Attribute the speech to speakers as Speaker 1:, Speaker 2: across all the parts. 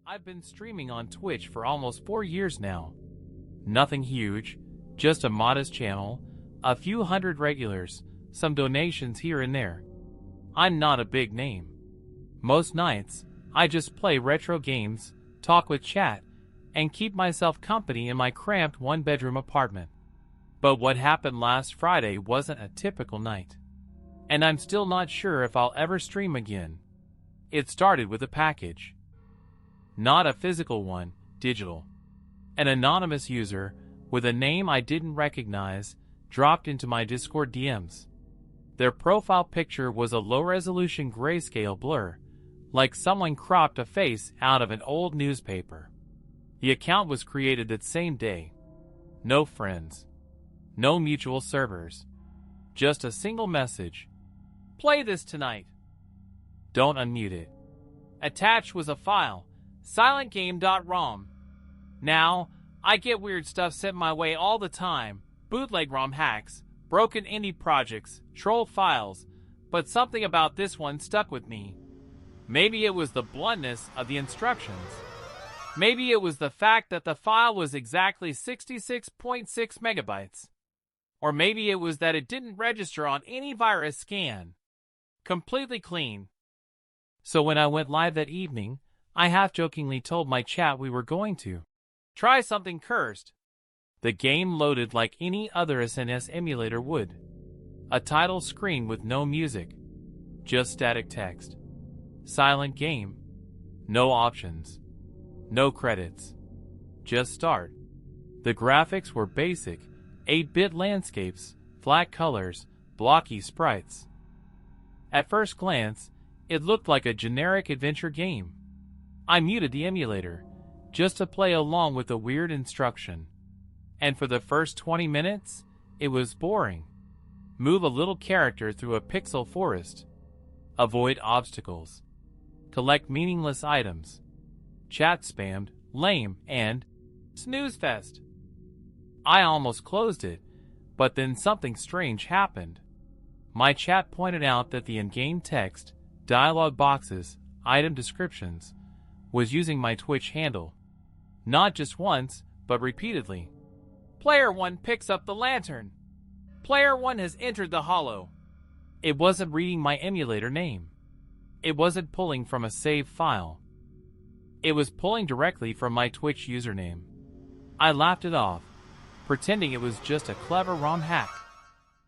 Speaker 1: I've been streaming on Twitch for almost 4 years now. Nothing huge, just a modest channel, a few hundred regulars, some donations here and there. I'm not a big name. Most nights, I just play retro games, talk with chat, and keep myself company in my cramped one-bedroom apartment. But what happened last Friday wasn't a typical night. And I'm still not sure if I'll ever stream again. It started with a package. Not a physical one, digital. An anonymous user, with a name I didn't recognize, dropped into my Discord DMs. Their profile picture was a low-resolution grayscale blur, like someone cropped a face out of an old newspaper. The account was created that same day. No friends. No mutual servers. Just a single message. Play this tonight. Don't unmute it. Attached was a file, silentgame.rom. Now, I get weird stuff sent my way all the time, bootleg ROM hacks, broken indie projects, troll files, but something about this one stuck with me. Maybe it was the bluntness of the instructions. Maybe it was the fact that the file was exactly 66.6 megabytes. Or maybe it was that it didn't register on any virus scan. Completely clean. So when I went live that evening, I half-jokingly told my chat we were going to try something cursed. The game loaded like any other SNS emulator would. A title screen with no music. Just static text. Silent game. No options. No credits. Just start. The graphics were basic, 8-bit landscapes, flat colors, blocky sprites. At first glance, it looked like a generic adventure game. I muted the emulator, just to play along with the weird instruction. And for the first 20 minutes, it was boring. Move a little character through a pixel forest. Avoid obstacles. Collect meaningless items. Chat spammed, lame, and snooze fest. I almost closed it, but then something strange happened. My chat pointed out that the in-game text, dialog boxes, item descriptions, was using my Twitch handle. Not just once, but repeatedly. Player 1 picks up the lantern. Player 1 has entered the hollow. It wasn't reading my emulator name. It wasn't pulling from a save file. It was pulling directly from my Twitch username. I laughed it off, pretending it was just a clever ROM hack.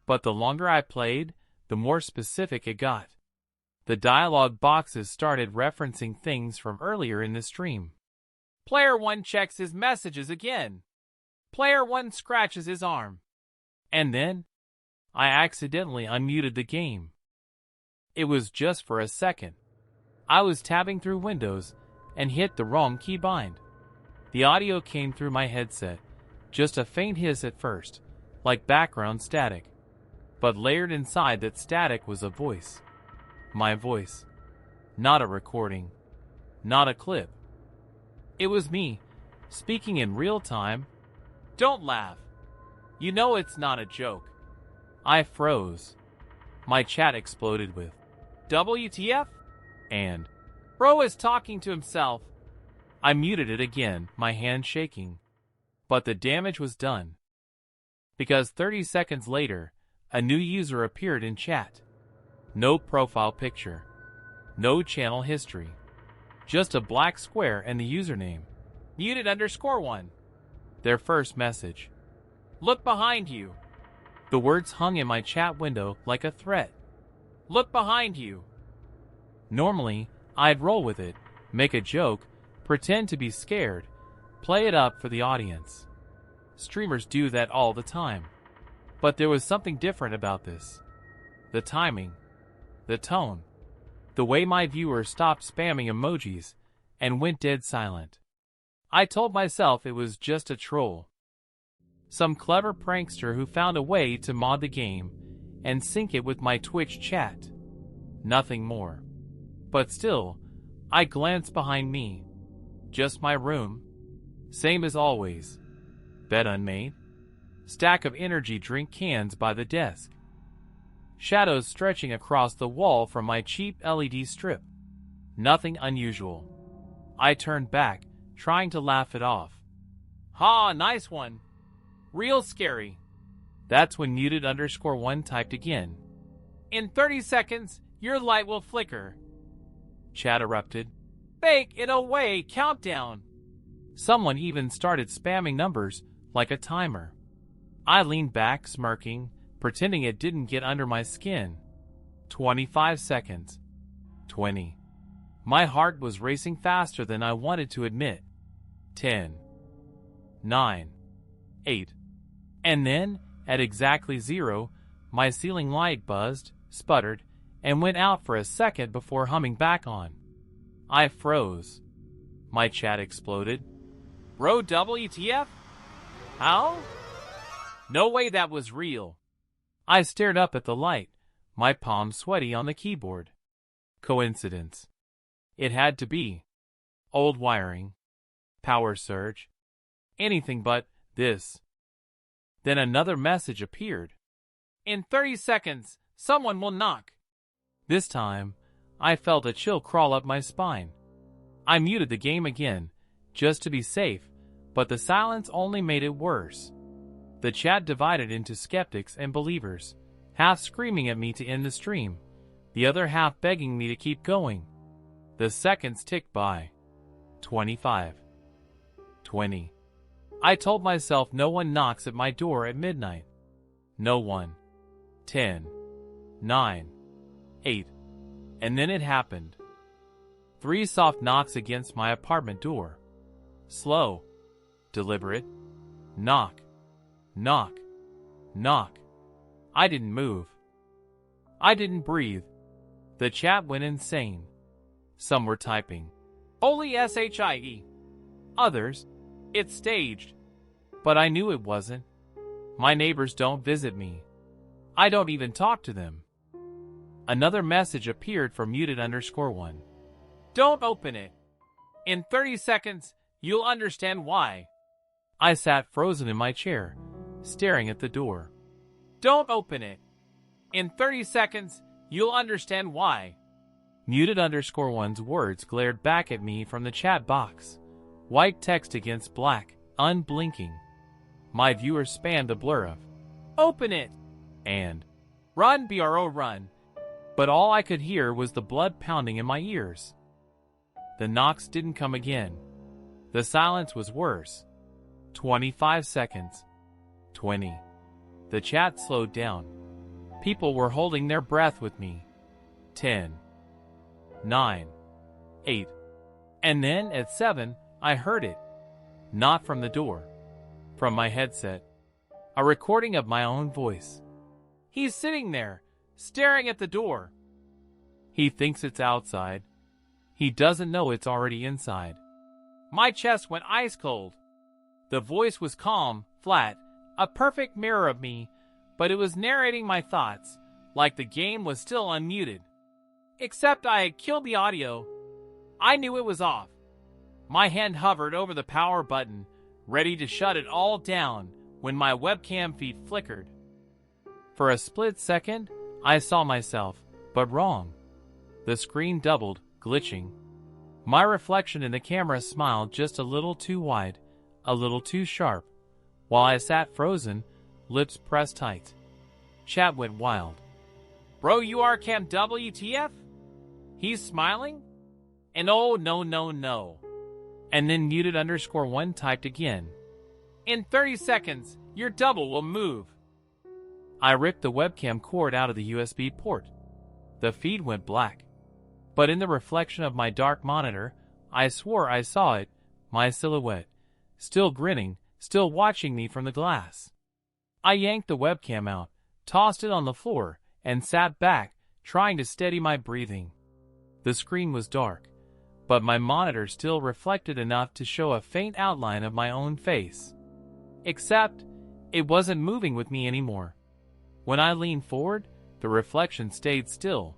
Speaker 1: But the longer I played, the more specific it got. The dialog boxes started referencing things from earlier in the stream. Player 1 checks his messages again. Player 1 scratches his arm. And then, I accidentally unmuted the game. It was just for a second. I was tabbing through Windows and hit the wrong keybind. The audio came through my headset, just a faint hiss at first, like background static. But layered inside that static was a voice. My voice. Not a recording. Not a clip. It was me, speaking in real time. Don't laugh. You know it's not a joke. I froze. My chat exploded with WTF? And Bro is talking to himself. I muted it again, my hand shaking. But the damage was done. Because 30 seconds later, a new user appeared in chat. No profile picture. No channel history. Just a black square and the username. Muted_1. Their first message. Look behind you. The words hung in my chat window like a threat. Look behind you. Normally, I'd roll with it, make a joke, pretend to be scared, play it up for the audience. Streamers do that all the time. But there was something different about this. The timing. The tone. The way my viewers stopped spamming emojis and went dead silent. I told myself it was just a troll. Some clever prankster who found a way to mod the game and sync it with my Twitch chat. Nothing more. But still, I glanced behind me. Just my room. Same as always. Bed unmade. Stack of energy drink cans by the desk. Shadows stretching across the wall from my cheap LED strip. Nothing unusual. I turned back, trying to laugh it off. Ha, nice one. Real scary. That's when muted_1 typed again. In 30 seconds, your light will flicker. Chat erupted. Fake it away, countdown. Someone even started spamming numbers like a timer. I leaned back, smirking, pretending it didn't get under my skin. 25 seconds. 20. My heart was racing faster than I wanted to admit. 10. 9. 8. And then, at exactly 0, my ceiling light buzzed, sputtered, and went out for a second before humming back on. I froze. My chat exploded. Bro, WTF? How? No way that was real. I stared up at the light, my palms sweaty on the keyboard. Coincidence. It had to be. Old wiring. Power surge. Anything but this. Then another message appeared. In 30 seconds, someone will knock. This time, I felt a chill crawl up my spine. I muted the game again, just to be safe, but the silence only made it worse. The chat divided into skeptics and believers, half screaming at me to end the stream, the other half begging me to keep going. The seconds ticked by. 25. 20. I told myself no one knocks at my door at midnight. No one. 10. 9. 8. And then it happened. 3 soft knocks against my apartment door. Slow. Deliberate. Knock. Knock. Knock. I didn't move. I didn't breathe. The chat went insane. Some were typing, "Holy shie." Others, "It's staged." But I knew it wasn't. My neighbors don't visit me. I don't even talk to them. Another message appeared from muted_1. Don't open it. In 30 seconds, you'll understand why. I sat frozen in my chair, staring at the door. Don't open it. In 30 seconds, you'll understand why. Muted_1's words glared back at me from the chat box. White text against black, unblinking. My viewers spanned the blur of, "Open it!" and "Run, bro, run." But all I could hear was the blood pounding in my ears. The knocks didn't come again. The silence was worse. 25 seconds. 20. The chat slowed down. People were holding their breath with me. 10. 9. 8. And then, at 7, I heard it. Not from the door. From my headset. A recording of my own voice. He's sitting there, staring at the door. He thinks it's outside. He doesn't know it's already inside. My chest went ice cold. The voice was calm, flat, a perfect mirror of me, but it was narrating my thoughts, like the game was still unmuted. Except I had killed the audio. I knew it was off. My hand hovered over the power button, ready to shut it all down, when my webcam feed flickered. For a split second, I saw myself, but wrong. The screen doubled, glitching. My reflection in the camera smiled just a little too wide, a little too sharp, while I sat frozen, lips pressed tight. Chat went wild. Bro, you are Cam WTF? He's smiling? And oh, no, no, no. And then muted_1 typed again. In 30 seconds, your double will move. I ripped the webcam cord out of the USB port. The feed went black. But in the reflection of my dark monitor, I swore I saw it, my silhouette, still grinning, still watching me from the glass. I yanked the webcam out, tossed it on the floor, and sat back, trying to steady my breathing. The screen was dark, but my monitor still reflected enough to show a faint outline of my own face. Except, it wasn't moving with me anymore. When I leaned forward, the reflection stayed still.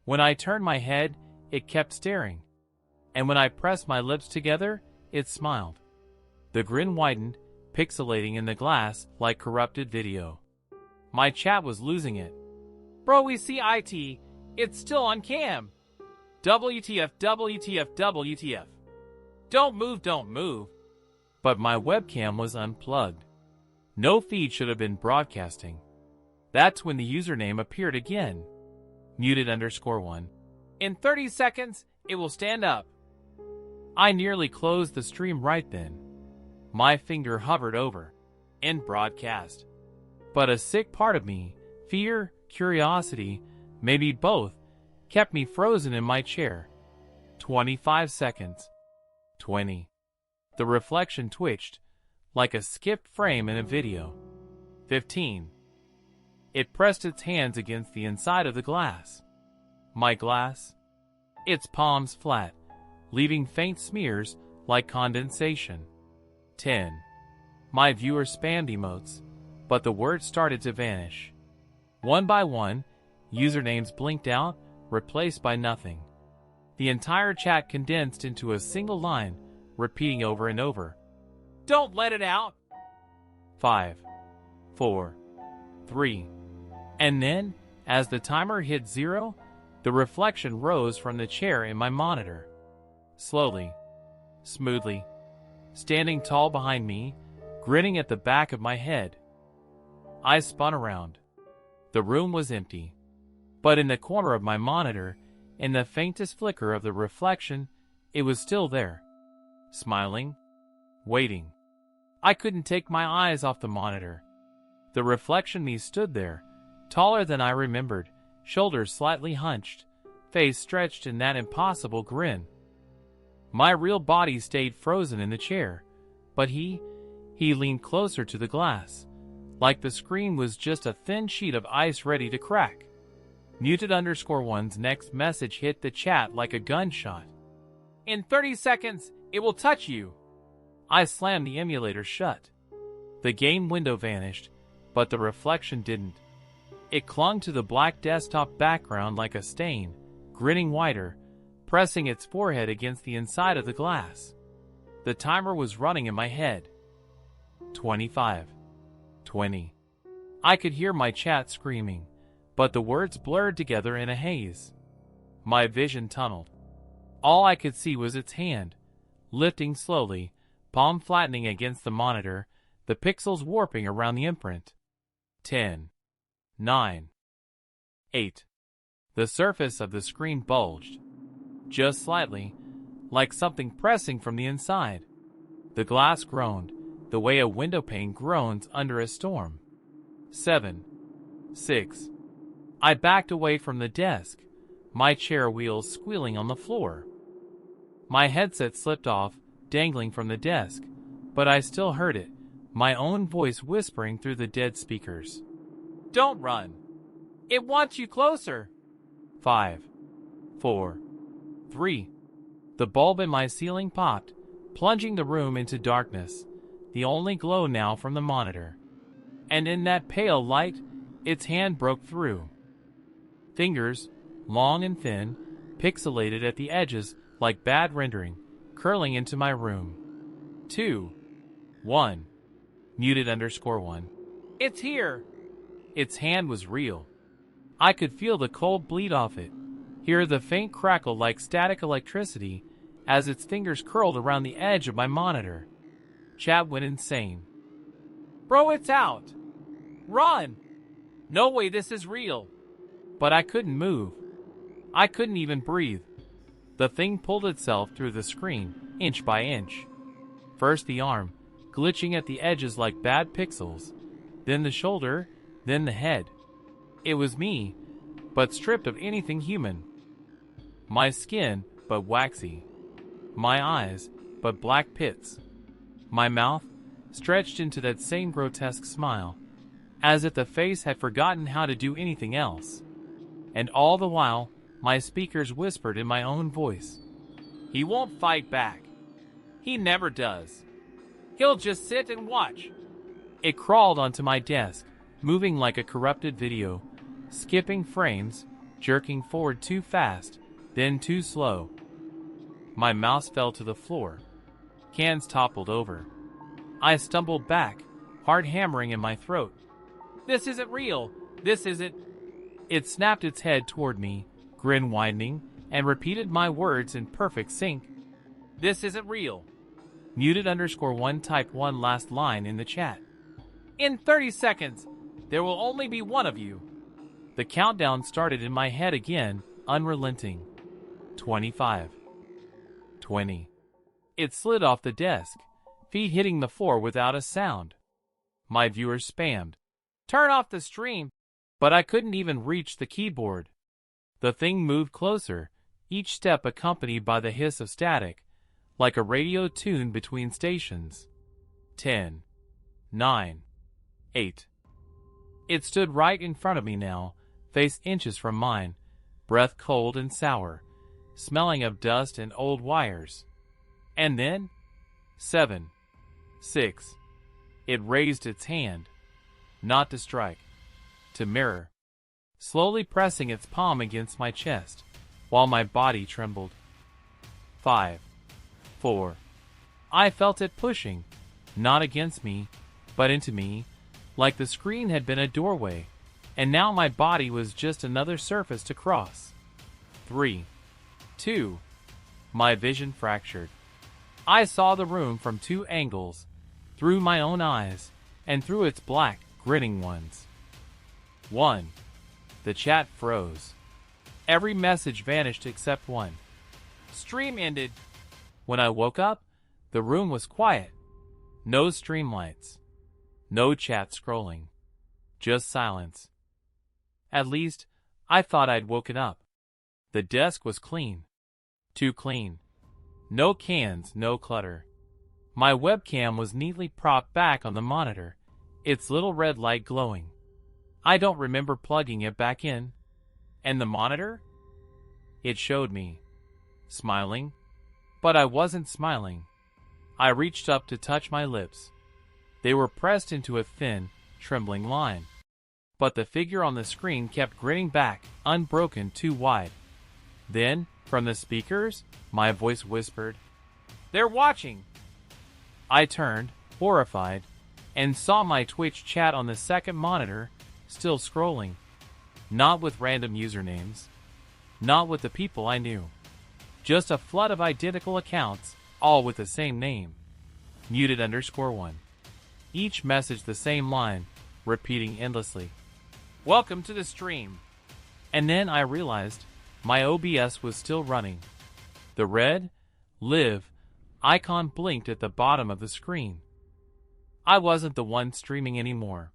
Speaker 1: When I turned my head, it kept staring. And when I pressed my lips together, it smiled. The grin widened, pixelating in the glass like corrupted video. My chat was losing it. Bro, we see IT. It's still on cam. WTF, WTF, WTF. Don't move, don't move. But my webcam was unplugged. No feed should have been broadcasting. That's when the username appeared again. Muted_1. In 30 seconds, it will stand up. I nearly closed the stream right then. My finger hovered over. End broadcast. But a sick part of me, fear, curiosity, maybe both, kept me frozen in my chair. 25 seconds. 20. The reflection twitched, like a skipped frame in a video. 15. It pressed its hands against the inside of the glass. My glass? Its palms flat, leaving faint smears like condensation. 10. My viewer spammed emotes, but the words started to vanish. One by one, usernames blinked out, replaced by nothing. The entire chat condensed into a single line, repeating over and over. Don't let it out! 5, 4, 3. And then, as the timer hit 0, the reflection rose from the chair in my monitor. Slowly, smoothly, standing tall behind me, grinning at the back of my head. I spun around. The room was empty. But in the corner of my monitor, in the faintest flicker of the reflection, it was still there. Smiling, waiting. I couldn't take my eyes off the monitor. The reflection me stood there, taller than I remembered, shoulders slightly hunched, face stretched in that impossible grin. My real body stayed frozen in the chair, but he leaned closer to the glass, like the screen was just a thin sheet of ice ready to crack. Muted_1's next message hit the chat like a gunshot. In 30 seconds, it will touch you. I slammed the emulator shut. The game window vanished, but the reflection didn't. It clung to the black desktop background like a stain, grinning wider, pressing its forehead against the inside of the glass. The timer was running in my head. 25. 20. I could hear my chat screaming, but the words blurred together in a haze. My vision tunneled. All I could see was its hand, lifting slowly, palm flattening against the monitor, the pixels warping around the imprint. 10. 9. 8. The surface of the screen bulged. Just slightly, like something pressing from the inside. The glass groaned, the way a window pane groans under a storm. 7. 6. I backed away from the desk, my chair wheels squealing on the floor. My headset slipped off, dangling from the desk, but I still heard it, my own voice whispering through the dead speakers. Don't run. It wants you closer. 5, 4, 3. The bulb in my ceiling popped, plunging the room into darkness, the only glow now from the monitor. And in that pale light, its hand broke through. Fingers, long and thin, pixelated at the edges like bad rendering, curling into my room. 2, 1. Muted_1. It's here! Its hand was real. I could feel the cold bleed off it, hear the faint crackle like static electricity as its fingers curled around the edge of my monitor. Chat went insane. Bro, it's out! Run! No way this is real! But I couldn't move. I couldn't even breathe. The thing pulled itself through the screen, inch by inch. First the arm, glitching at the edges like bad pixels, then the shoulder, then the head. It was me, but stripped of anything human. My skin, but waxy. My eyes, but black pits. My mouth, stretched into that same grotesque smile, as if the face had forgotten how to do anything else. And all the while, my speakers whispered in my own voice. He won't fight back. He never does. He'll just sit and watch. It crawled onto my desk, moving like a corrupted video, skipping frames, jerking forward too fast, then too slow. My mouse fell to the floor. Cans toppled over. I stumbled back, heart hammering in my throat. This isn't real. This isn't... It snapped its head toward me, grin widening, and repeated my words in perfect sync. This isn't real. Muted_1 typed one last line in the chat. In 30 seconds, there will only be one of you. The countdown started in my head again, unrelenting. 25. 20. It slid off the desk, feet hitting the floor without a sound. My viewers spammed. Turn off the stream, but I couldn't even reach the keyboard. The thing moved closer, each step accompanied by the hiss of static, like a radio tune between stations. 10. 9. 8. It stood right in front of me now, face inches from mine, breath cold and sour, smelling of dust and old wires. And then, 7. 6. It raised its hand, not to strike, to mirror, slowly pressing its palm against my chest, while my body trembled. 5. 4. I felt it pushing, not against me, but into me, like the screen had been a doorway, and now my body was just another surface to cross. 3. 2. My vision fractured. I saw the room from two angles, through my own eyes, and through its black, grinning ones. 1. The chat froze. Every message vanished except one. Stream ended. When I woke up, the room was quiet. No stream lights. No chat scrolling. Just silence. At least, I thought I'd woken up. The desk was clean. Too clean. No cans, no clutter. My webcam was neatly propped back on the monitor, its little red light glowing. I don't remember plugging it back in. And the monitor? It showed me. Smiling. But I wasn't smiling. I reached up to touch my lips. They were pressed into a thin, trembling line. But the figure on the screen kept grinning back, unbroken, too wide. Then, from the speakers, my voice whispered, "They're watching!" I turned, horrified, and saw my Twitch chat on the second monitor, still scrolling. Not with random usernames. Not with the people I knew. Just a flood of identical accounts, all with the same name. Muted_1. Each message the same line, repeating endlessly. Welcome to the stream. And then I realized my OBS was still running. The red, live, icon blinked at the bottom of the screen. I wasn't the one streaming anymore.